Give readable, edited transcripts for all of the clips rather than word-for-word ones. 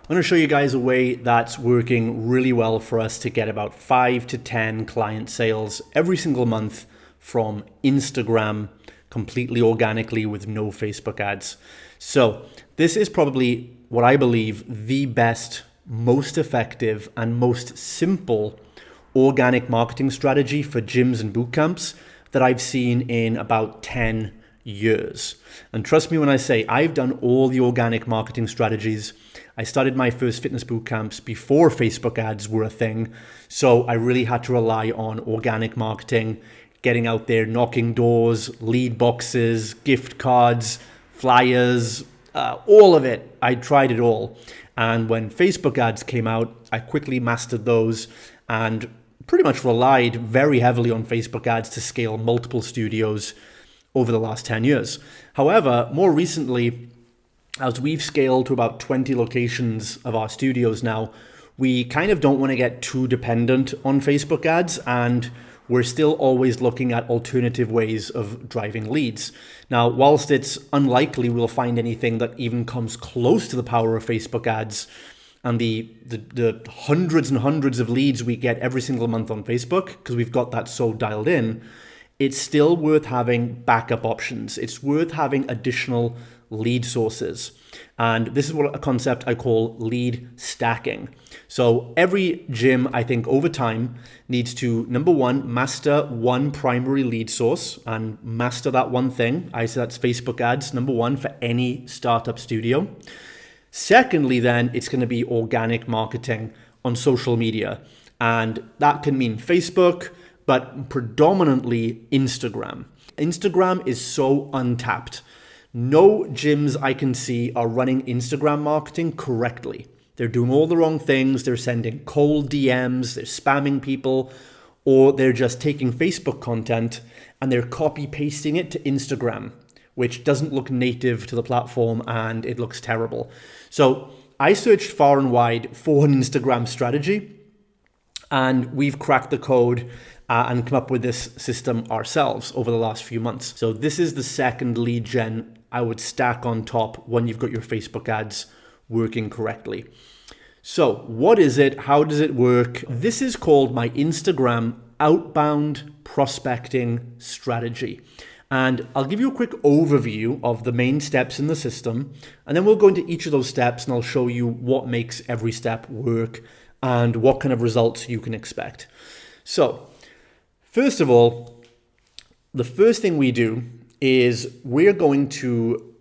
I'm going to show you guys a way that's working really well for us to get about 5 to 10 client sales every single month from Instagram, completely organically with no Facebook ads. So this is probably what I believe the best, most effective, and most simple organic marketing strategy for gyms and boot camps that I've seen in about 10 years. And trust me when I say I've done all the organic marketing strategies. I started my first fitness boot camps before Facebook ads were a thing. So I really had to rely on organic marketing, getting out there, knocking doors, lead boxes, gift cards, flyers, all of it. I tried it all. And when Facebook ads came out, I quickly mastered those and pretty much relied very heavily on Facebook ads to scale multiple studios over the last 10 years. However, more recently, as we've scaled to about 20 locations of our studios now, we kind of don't want to get too dependent on Facebook ads, and we're still always looking at alternative ways of driving leads. Now, whilst it's unlikely we'll find anything that even comes close to the power of Facebook ads and the hundreds and hundreds of leads we get every single month on Facebook, because we've got that so dialed in, it's still worth having backup options. It's worth having additional lead sources. And this is what a concept I call lead stacking. So every gym, I think over time, needs to, number one, master one primary lead source and master that one thing. I say that's Facebook ads, number one, for any startup studio. Secondly, then it's going to be organic marketing on social media. And that can mean Facebook, but predominantly Instagram. Instagram is so untapped. No gyms I can see are running Instagram marketing correctly. They're doing all the wrong things. They're sending cold DMs, they're spamming people, or they're just taking Facebook content and they're copy pasting it to Instagram, which doesn't look native to the platform and it looks terrible. So I searched far and wide for an Instagram strategy, and we've cracked the code and come up with this system ourselves over the last few months. So this is the second lead gen I would stack on top when you've got your Facebook ads working correctly. So what is it? How does it work? This is called my Instagram outbound prospecting strategy. And I'll give you a quick overview of the main steps in the system, and then we'll go into each of those steps and I'll show you what makes every step work and what kind of results you can expect. So first of all, the first thing we do is we're going to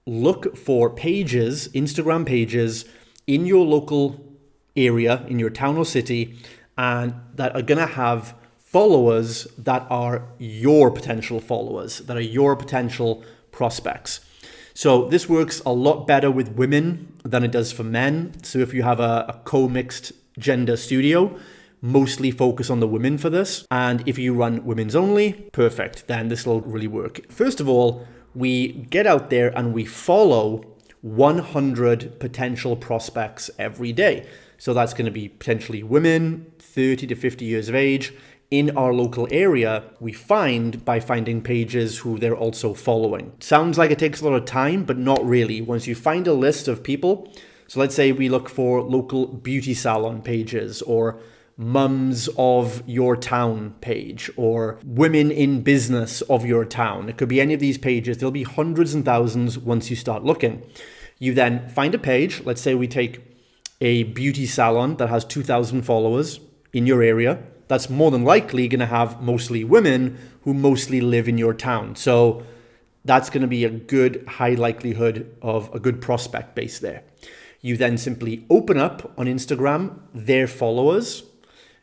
look for pages, Instagram pages in your local area, in your town or city, and that are going to have followers that are your potential followers, that are your potential prospects. So this works a lot better with women than it does for men. So if you have a co-mixed gender studio, mostly focus on the women for this. And if you run women's only, perfect, then this will really work. First of all, we get out there and we follow 100 potential prospects every day. So that's going to be potentially women, 30 to 50 years of age, in our local area. We find by finding pages who they're also following. Sounds like it takes a lot of time, but not really. Once you find a list of people, so let's say we look for local beauty salon pages or mums of your town page or women in business of your town. It could be any of these pages. There'll be hundreds and thousands once you start looking. You then find a page. Let's say we take a beauty salon that has 2,000 followers in your area. That's more than likely going to have mostly women who mostly live in your town. So that's going to be a good high likelihood of a good prospect base there. You then simply open up on Instagram their followers.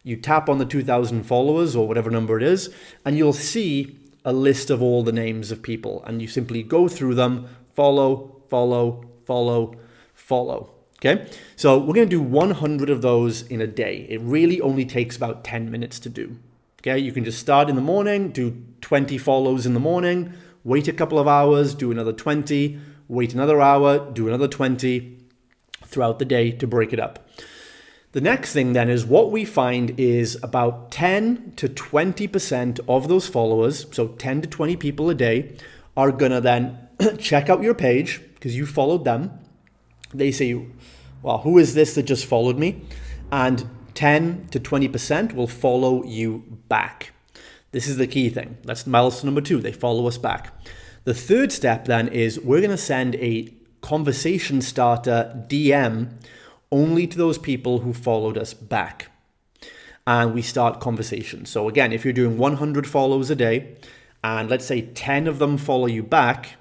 You tap on the 2,000 followers or whatever number it is, and you'll see a list of all the names of people. And you simply go through them, follow, follow, follow, follow. Okay, so we're going to do 100 of those in a day. It really only takes about 10 minutes to do. Okay, you can just start in the morning, do 20 follows in the morning, wait a couple of hours, do another 20, wait another hour, do another 20 throughout the day to break it up. The next thing then is what we find is about 10 to 20% of those followers, so 10 to 20 people a day, are going to then check out your page because you followed them. They say, well, who is this that just followed me? And 10 to 20% will follow you back. This is the key thing. That's milestone number 2. They follow us back. The third step then is we're going to send a conversation starter DM only to those people who followed us back. And we start conversations. So again, if you're doing 100 follows a day, and let's say 10 of them follow you back,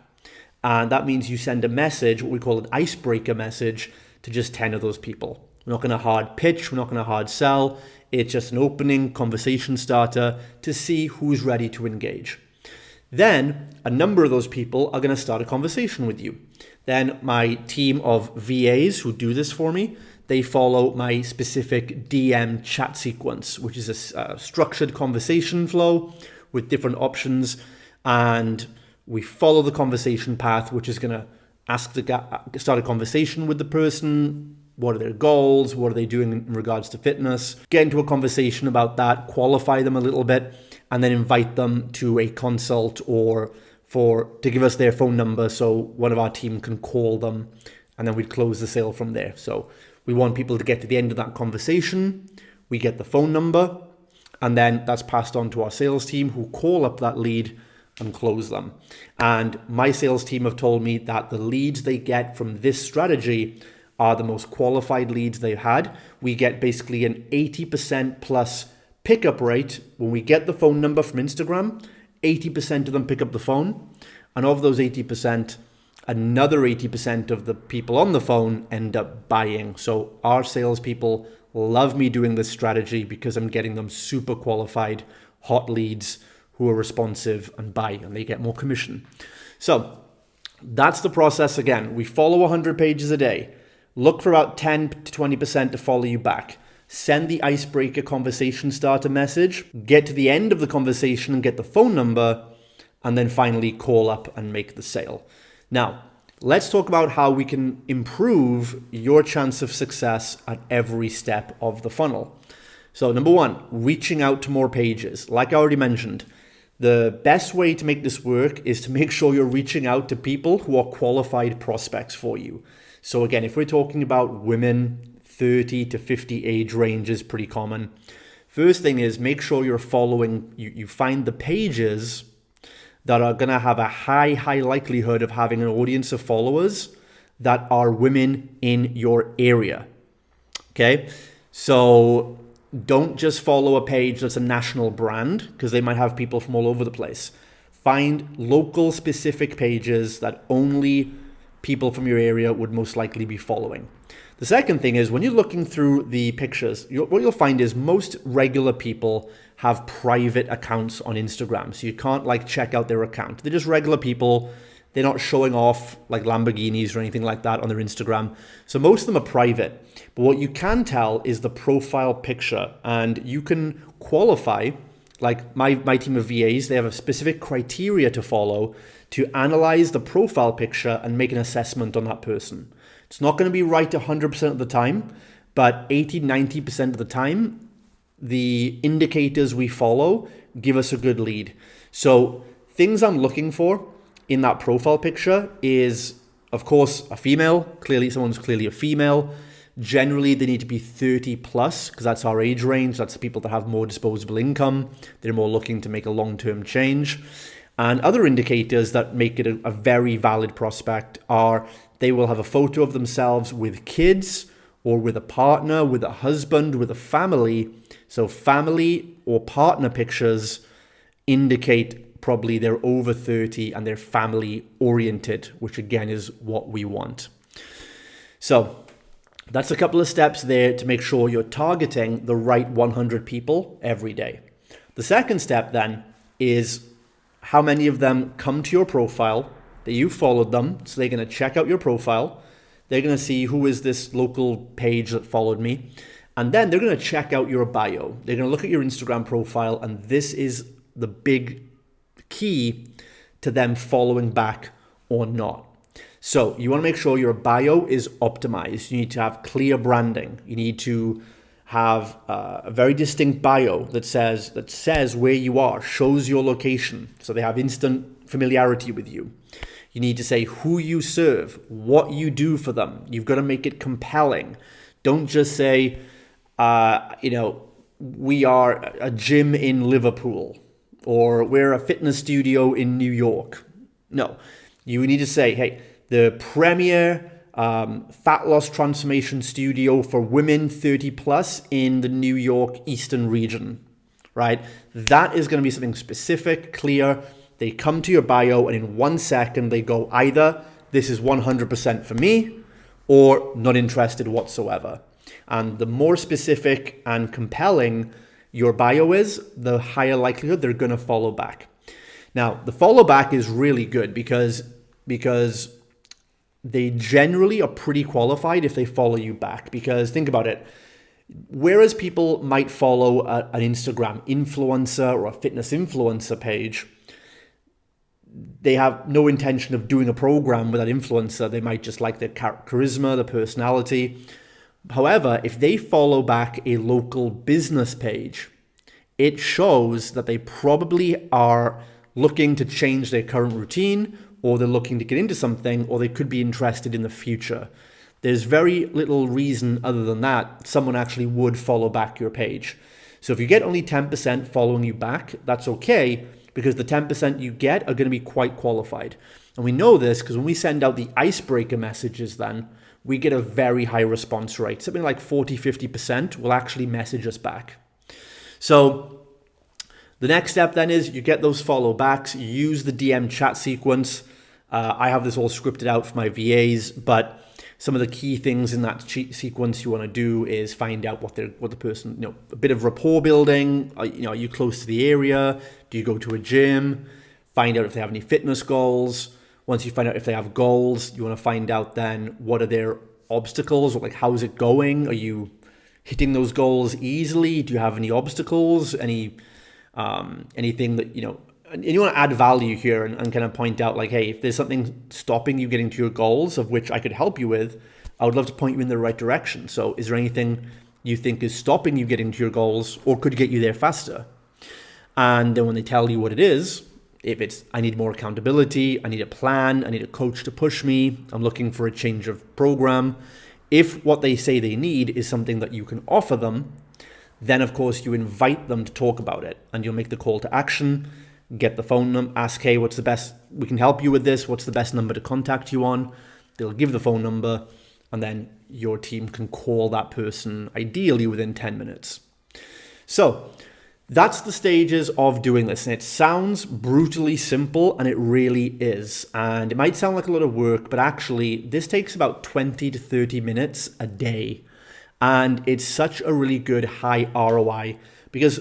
and that means you send a message, what we call an icebreaker message, to just 10 of those people. We're not going to hard pitch, we're not going to hard sell. It's just an opening conversation starter to see who's ready to engage. Then a number of those people are going to start a conversation with you. Then my team of VAs who do this for me, they follow my specific DM chat sequence, which is a structured conversation flow with different options. And we follow the conversation path, which is going to start a conversation with the person. What are their goals? What are they doing in regards to fitness? Get into a conversation about that, qualify them a little bit, and then invite them to a consult or to give us their phone number so one of our team can call them, and then we'd close the sale from there. So we want people to get to the end of that conversation. We get the phone number, and then that's passed on to our sales team who call up that lead and close them. And my sales team have told me that the leads they get from this strategy are the most qualified leads they've had. We get basically an 80% plus pickup rate. When we get the phone number from Instagram, 80% of them pick up the phone. And of those 80%, another 80% of the people on the phone end up buying. So our salespeople love me doing this strategy because I'm getting them super qualified, hot leads who are responsive and buy, and they get more commission. So that's the process. Again, we follow 100 pages a day. Look for about 10 to 20% to follow you back. Send the icebreaker conversation starter message. Get to the end of the conversation and get the phone number, and then finally call up and make the sale. Now, let's talk about how we can improve your chance of success at every step of the funnel. So number 1, reaching out to more pages. Like I already mentioned, the best way to make this work is to make sure you're reaching out to people who are qualified prospects for you. So again, if we're talking about women, 30 to 50 age range is pretty common. First thing is make sure you're following, you find the pages that are going to have a high likelihood of having an audience of followers that are women in your area. Okay, so don't just follow a page that's a national brand because they might have people from all over the place. Find local specific pages that only people from your area would most likely be following. The second thing is when you're looking through the pictures, what you'll find is most regular people have private accounts on Instagram. So you can't check out their account. They're just regular people. They're not showing off like Lamborghinis or anything like that on their Instagram. So most of them are private. But what you can tell is the profile picture, and you can qualify, like my team of VAs, they have a specific criteria to follow to analyze the profile picture and make an assessment on that person. It's not going to be right 100% of the time, but 80-90% of the time, the indicators we follow give us a good lead. So things I'm looking for in that profile picture is, of course, a female. Clearly, someone's clearly a female. Generally, they need to be 30 plus because that's our age range. That's the people that have more disposable income. They're more looking to make a long-term change. And other indicators that make it a very valid prospect are they will have a photo of themselves with kids or with a partner, with a husband, with a family. So family or partner pictures indicate probably they're over 30 and they're family oriented, which again is what we want. So that's a couple of steps there to make sure you're targeting the right 100 people every day. The second step then is how many of them come to your profile, that you followed them. So they're going to check out your profile. They're going to see who is this local page that followed me. And then they're going to check out your bio. They're going to look at your Instagram profile. And this is the big key to them following back or not. So you want to make sure your bio is optimized. You need to have clear branding. You need to have a very distinct bio that says where you are, shows your location, so they have instant familiarity with you. You need to say who you serve, what you do for them. You've got to make it compelling. Don't just say, we are a gym in Liverpool or we're a fitness studio in New York. No, you need to say, hey, the premier fat loss transformation studio for women 30 plus in the New York Eastern region, right? That is going to be something specific, clear. They come to your bio and in 1 second they go either this is 100% for me or not interested whatsoever. And the more specific and compelling your bio is, the higher likelihood they're going to follow back. Now, the follow back is really good because they generally are pretty qualified if they follow you back. Because think about it. Whereas people might follow an Instagram influencer or a fitness influencer page, they have no intention of doing a program with that influencer. They might just like their charisma, the personality. However, if they follow back a local business page, it shows that they probably are looking to change their current routine, or they're looking to get into something, or they could be interested in the future. There's very little reason other than that someone actually would follow back your page. So if you get only 10% following you back, that's okay, because the 10% you get are going to be quite qualified. And we know this because when we send out the icebreaker messages then, we get a very high response rate. Something like 40-50% will actually message us back. So the next step then is you get those follow backs, you use the DM chat sequence. I have this all scripted out for my VAs, but some of the key things in that sequence you want to do is find out what the person, a bit of rapport building. Are you close to the area? Do you go to a gym? Find out if they have any fitness goals. Once you find out if they have goals, you want to find out then what are their obstacles, or like how's it going? Are you hitting those goals easily? Do you have any obstacles? Anything that, and you want to add value here and kind of point out like, hey, if there's something stopping you getting to your goals of which I could help you with, I would love to point you in the right direction. So is there anything you think is stopping you getting to your goals or could get you there faster? And then when they tell you what it is, if it's, I need more accountability, I need a plan, I need a coach to push me, I'm looking for a change of program. If what they say they need is something that you can offer them, then of course you invite them to talk about it and you'll make the call to action, get the phone number, ask, hey, what's the best, we can help you with this, what's the best number to contact you on? They'll give the phone number and then your team can call that person ideally within 10 minutes. So that's the stages of doing this. And it sounds brutally simple, and it really is. And it might sound like a lot of work, but actually this takes about 20 to 30 minutes a day. And it's such a really good high ROI, because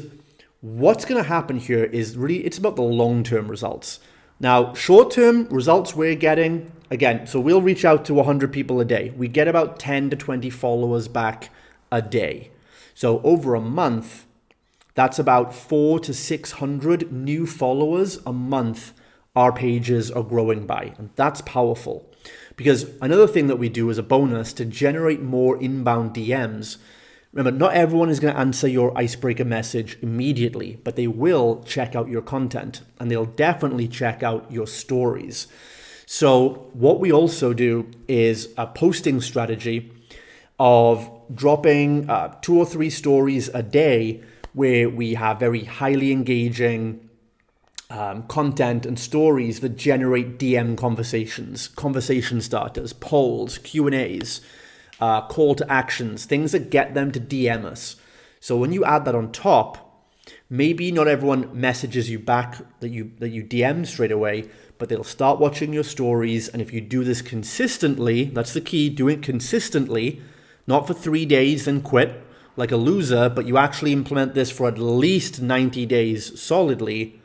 what's going to happen here is really, it's about the long-term results. Now, short-term results we're getting, again, so we'll reach out to 100 people a day. We get about 10 to 20 followers back a day. So over a month, that's about 400 to 600 new followers a month our pages are growing by. And that's powerful. Because another thing that we do as a bonus to generate more inbound DMs, remember, not everyone is going to answer your icebreaker message immediately, but they will check out your content and they'll definitely check out your stories. So what we also do is a posting strategy of dropping 2 or 3 stories a day where we have very highly engaging content and stories that generate DM conversations, conversation starters, polls, Q&As, call to actions, things that get them to DM us. So when you add that on top, maybe not everyone messages you back that you DM straight away, but they'll start watching your stories. And if you do this consistently, that's the key, do it consistently, not for 3 days then quit like a loser, but you actually implement this for at least 90 days solidly,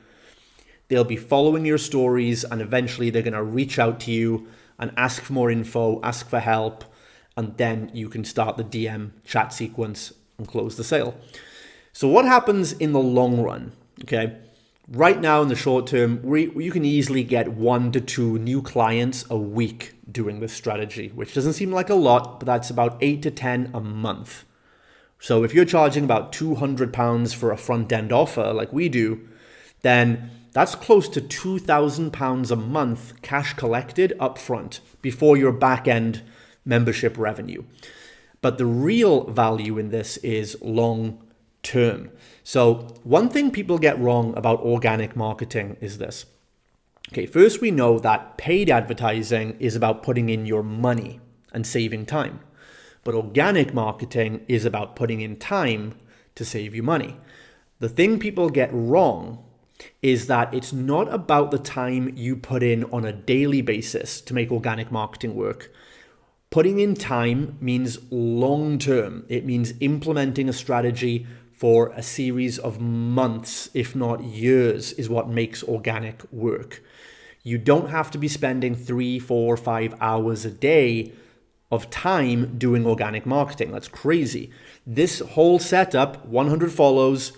they'll be following your stories and eventually they're going to reach out to you and ask for more info, ask for help, and then you can start the DM chat sequence and close the sale. So what happens in the long run? Okay, right now in the short term, you can easily get 1 to 2 new clients a week doing this strategy, which doesn't seem like a lot, but that's about 8 to 10 a month. So if you're charging about £200 for a front end offer like we do, then that's close to £2,000 a month cash collected upfront before your back end membership revenue. But the real value in this is long term. So one thing people get wrong about organic marketing is this. Okay, first we know that paid advertising is about putting in your money and saving time. But organic marketing is about putting in time to save you money. The thing people get wrong is that it's not about the time you put in on a daily basis to make organic marketing work. Putting in time means long term. It means implementing a strategy for a series of months, if not years, is what makes organic work. You don't have to be spending 3, 4, 5 hours a day of time doing organic marketing. That's crazy. This whole setup, 100 follows,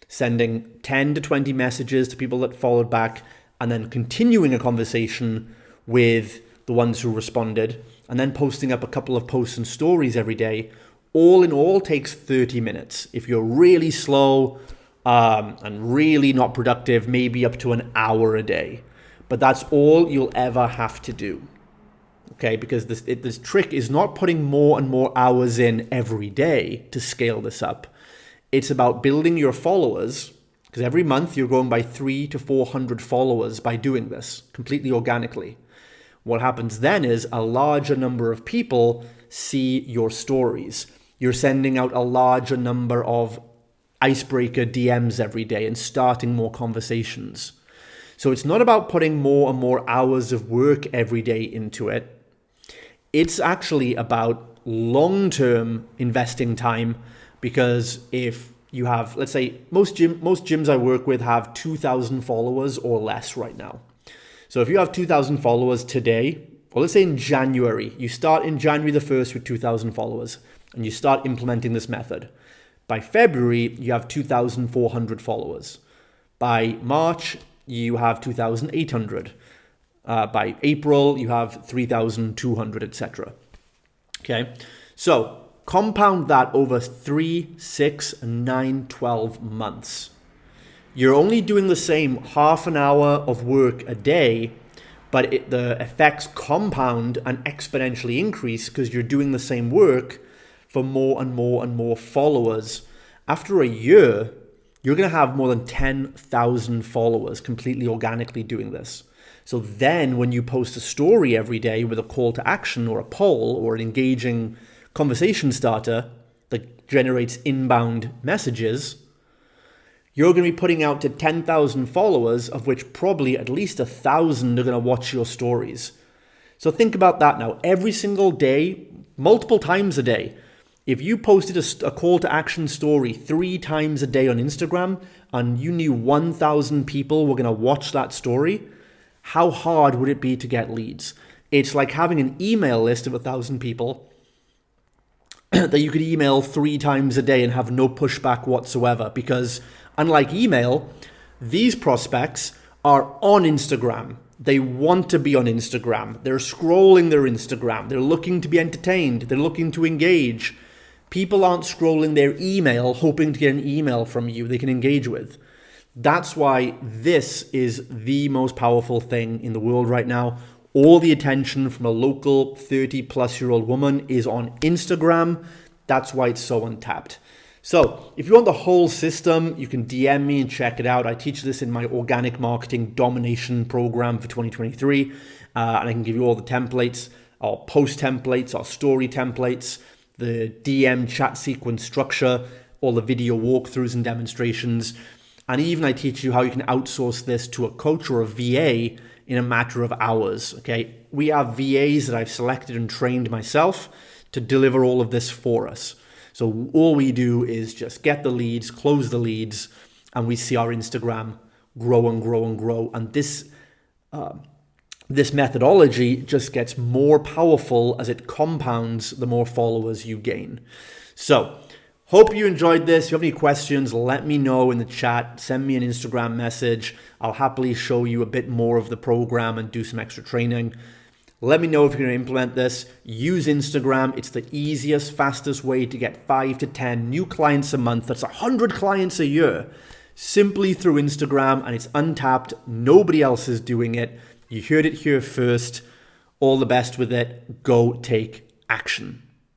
sending 10 to 20 messages to people that followed back, and then continuing a conversation with the ones who responded, and then posting up a couple of posts and stories every day, all in all takes 30 minutes. If you're really slow and really not productive, maybe up to an hour a day. But that's all you'll ever have to do. Okay, because this trick is not putting more and more hours in every day to scale this up. It's about building your followers, because every month you're growing by 300 to 400 followers by doing this completely organically. What happens then is a larger number of people see your stories. You're sending out a larger number of icebreaker DMs every day and starting more conversations. So it's not about putting more and more hours of work every day into it. It's actually about long-term investing time, because if you have, let's say, most gyms I work with have 2,000 followers or less right now. So if you have 2,000 followers today, or let's say in January, you start in January the 1st with 2,000 followers and you start implementing this method. By February, you have 2,400 followers. By March, you have 2,800. By April, you have 3,200, etc. Okay, so compound that over 3, 6, 9, 12 months. You're only doing the same half an hour of work a day, but the effects compound and exponentially increase because you're doing the same work for more and more and more followers. After a year, you're going to have more than 10,000 followers completely organically doing this. So then when you post a story every day with a call to action or a poll or an engaging conversation starter that generates inbound messages, you're going to be putting out to 10,000 followers, of which probably at least 1,000 are going to watch your stories. So think about that now. Every single day, multiple times a day, if you posted a call to action story 3 times a day on Instagram and you knew 1,000 people were going to watch that story, how hard would it be to get leads? It's like having an email list of 1,000 people that you could email 3 times a day and have no pushback whatsoever, because unlike email, these prospects are on Instagram. They want to be on Instagram. They're scrolling their Instagram. They're looking to be entertained. They're looking to engage. People aren't scrolling their email hoping to get an email from you they can engage with. That's why this is the most powerful thing in the world right now. All the attention from a local 30-plus-year-old woman is on Instagram. That's why it's so untapped. So if you want the whole system, you can DM me and check it out. I teach this in my organic marketing domination program for 2023. And I can give you all the templates, our post templates, our story templates, the DM chat sequence structure, all the video walkthroughs and demonstrations. And even I teach you how you can outsource this to a coach or a VA in a matter of hours. Okay, we have VAs that I've selected and trained myself to deliver all of this for us. So all we do is just get the leads, close the leads, and we see our Instagram grow and grow and grow. And this methodology just gets more powerful as it compounds the more followers you gain. So hope you enjoyed this. If you have any questions, let me know in the chat. Send me an Instagram message. I'll happily show you a bit more of the program and do some extra training. Let me know if you're going to implement this. Use Instagram. It's the easiest, fastest way to get 5 to 10 new clients a month. That's 100 clients a year. simply through Instagram, and it's untapped. Nobody else is doing it. You heard it here first. All the best with it. Go take action.